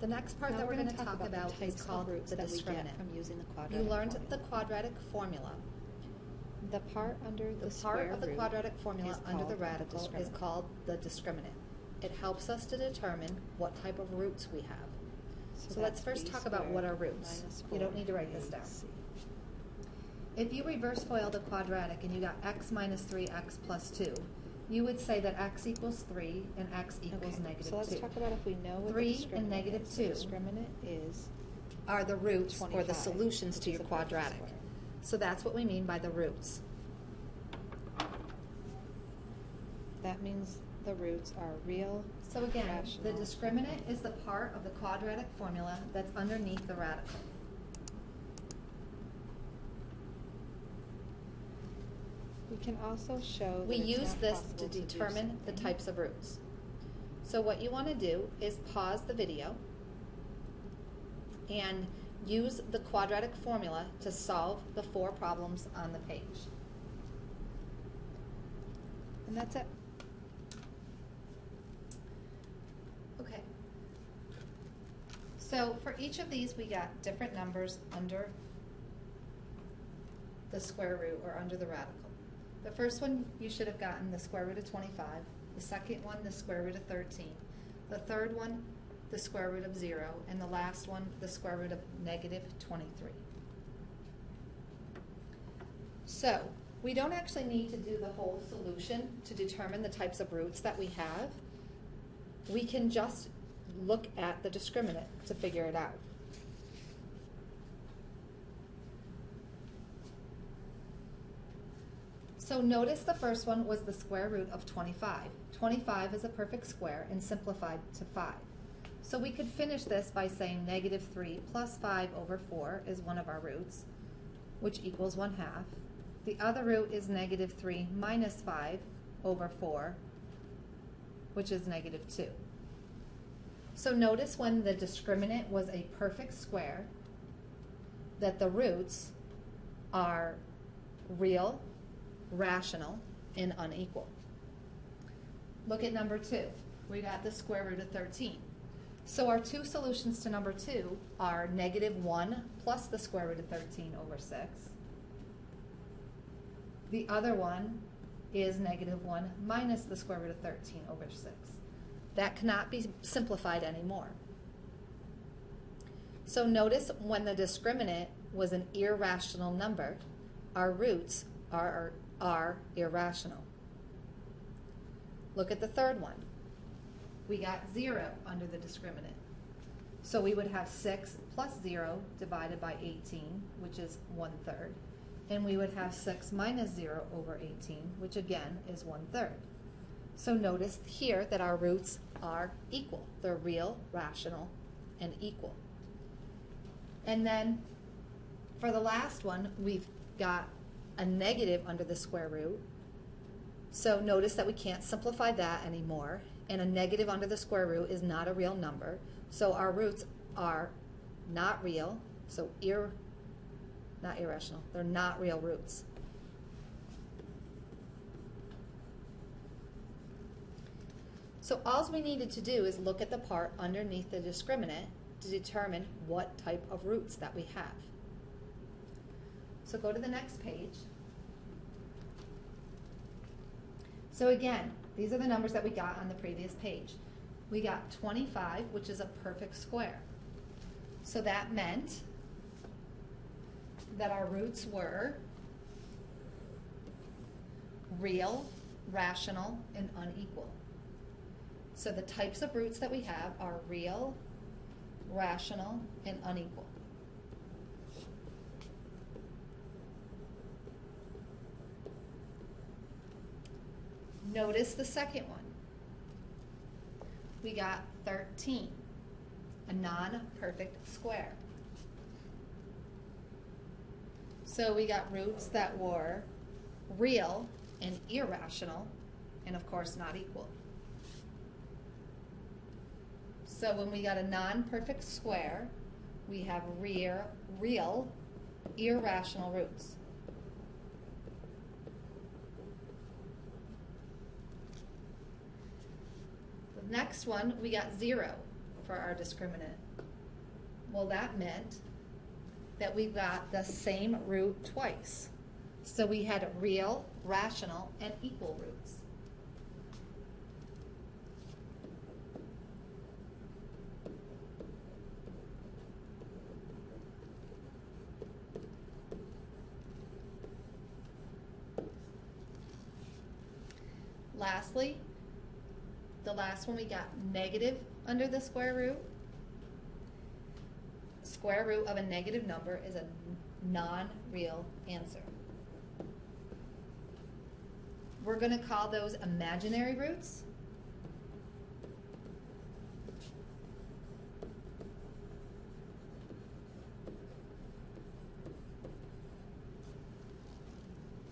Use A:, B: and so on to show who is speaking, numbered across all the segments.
A: The next part
B: Now
A: that we're going to
B: gonna
A: talk about is
B: types of
A: called
B: roots
A: the
B: that we get
A: discriminant.
B: from using the
A: You
B: quadratic
A: learned
B: formula.
A: the quadratic formula.
B: The part under the
A: The
B: square
A: part of the
B: root
A: quadratic formula
B: is
A: under the
B: called
A: radical is
B: discriminant.
A: called the discriminant. It helps us to determine what type of roots we have. So let's
B: that's
A: first
B: b
A: talk about what are
B: squared
A: roots.
B: minus
A: You don't need to write this down.
B: 4ac.
A: If you reverse FOIL the quadratic and you got x minus 3x plus 2, you would say that x equals 3 and x equals
B: Okay,
A: negative
B: so let's
A: 2.
B: talk about if we know what
A: 3
B: the discriminant
A: and negative
B: is.
A: 2
B: The discriminant is
A: are the roots or
B: 25,
A: the solutions
B: which
A: to
B: is
A: your
B: a perfect
A: quadratic.
B: square.
A: So that's what we mean by the roots.
B: That means the roots are real,
A: So again,
B: rational.
A: the discriminant is the part of the quadratic formula that's underneath the radical.
B: We can also show that
A: We
B: it's
A: use
B: not
A: this
B: possible
A: to
B: do
A: determine the
B: something.
A: types of roots. So what you want to do is pause the video and use the quadratic formula to solve the 4 problems on the page.
B: And that's it.
A: Okay. So for each of these, we got different numbers under the square root or under the radical. The first one, you should have gotten the square root of 25. The second one, the square root of 13. The third one, the square root of 0. And the last one, the square root of negative 23. So we don't actually need to do the whole solution to determine the types of roots that we have. We can just look at the discriminant to figure it out. So notice the first one was the square root of 25. 25 is a perfect square and simplified to 5. So we could finish this by saying negative 3 plus 5 over 4 is one of our roots, which equals 1/2. The other root is negative 3 minus 5 over 4, which is negative 2. So notice when the discriminant was a perfect square that the roots are real, rational, and unequal. Look at number 2. We got the square root of 13. So our two solutions to number 2 are negative 1 plus the square root of 13 over 6. The other one is negative 1 minus the square root of 13 over 6. That cannot be simplified anymore. So notice when the discriminant was an irrational number, our roots are irrational. Look at the third one. We got 0 under the discriminant. So we would have 6 plus 0 divided by 18, which is 1/3. And we would have 6 minus 0 over 18, which again is 1/3. So notice here that our roots are equal. They're real, rational, and equal. And then for the last one, we've got a negative under the square root. So notice that we can't simplify that anymore. And a negative under the square root is not a real number. So our roots are not real, so not irrational. They're not real roots. So all we needed to do is look at the part underneath the discriminant to determine what type of roots that we have. So go to the next page. So again, these are the numbers that we got on the previous page. We got 25, which is a perfect square. So that meant that our roots were real, rational, and unequal. So the types of roots that we have are real, rational, and unequal. Notice the second one. We got 13, a non-perfect square. So we got roots that were real and irrational, and of course not equal. So when we got a non-perfect square, we have real, irrational roots. The next one, we got 0. for our discriminant? Well, that meant that we got the same root twice. So we had real, rational, and equal roots. Lastly, the last one we got negative under the square root. Square root of a negative number is a non-real answer. We're going to call those imaginary roots.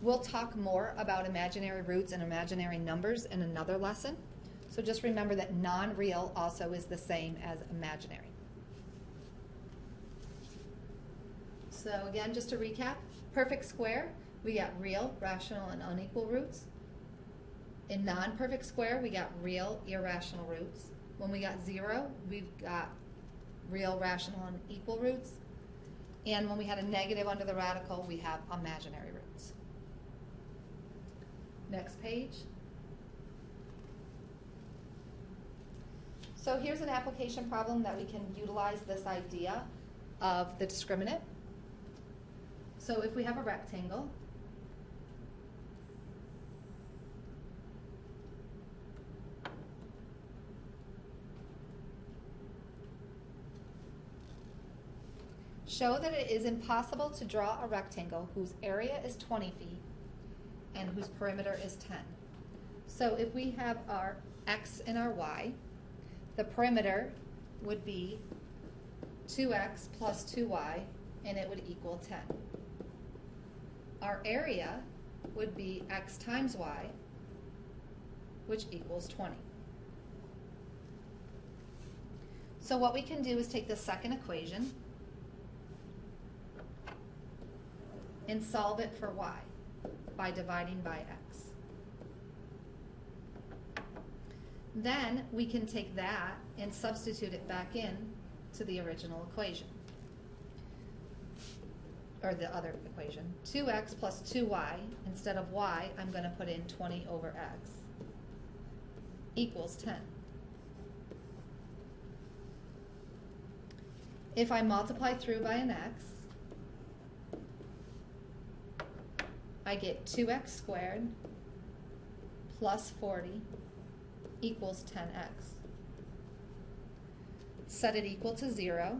A: We'll talk more about imaginary roots and imaginary numbers in another lesson. So just remember that non-real also is the same as imaginary. So again, just to recap, perfect square, we got real, rational, and unequal roots. In non-perfect square, we got real, irrational roots. When we got 0, we've got real, rational, and equal roots. And when we had a negative under the radical, we have imaginary roots. Next page. So here's an application problem that we can utilize this idea of the discriminant. So if we have a rectangle, show that it is impossible to draw a rectangle whose area is 20 feet and whose perimeter is 10. So if we have our x and our y, the perimeter would be 2x plus 2y, and it would equal 10. Our area would be x times y, which equals 20. So what we can do is take the second equation and solve it for y by dividing by x. Then we can take that and substitute it back in to the original equation, or the other equation. 2x plus 2y, instead of y, I'm going to put in 20 over x, equals 10. If I multiply through by an x, I get 2x squared plus 40 equals 10x. Set it equal to 0.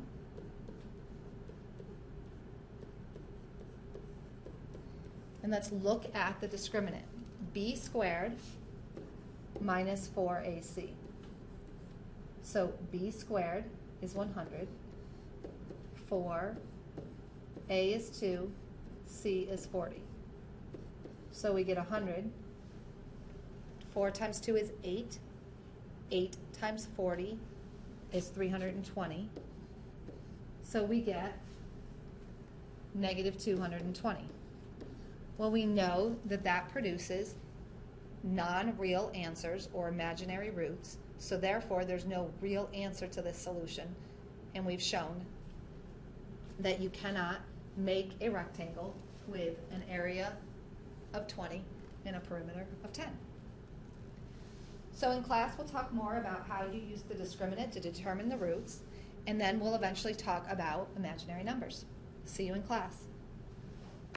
A: And let's look at the discriminant. B squared minus 4ac. So b squared is 100. 4, a is 2, c is 40. So we get 100. 4 times 2 is 8. 8 times 40 is 320. So we get negative 220. Well, we know that that produces non-real answers or imaginary roots, so therefore there's no real answer to this solution, and we've shown that you cannot make a rectangle with an area of 20 and a perimeter of 10. So in class we'll talk more about how you use the discriminant to determine the roots, and then we'll eventually talk about imaginary numbers. See you in class.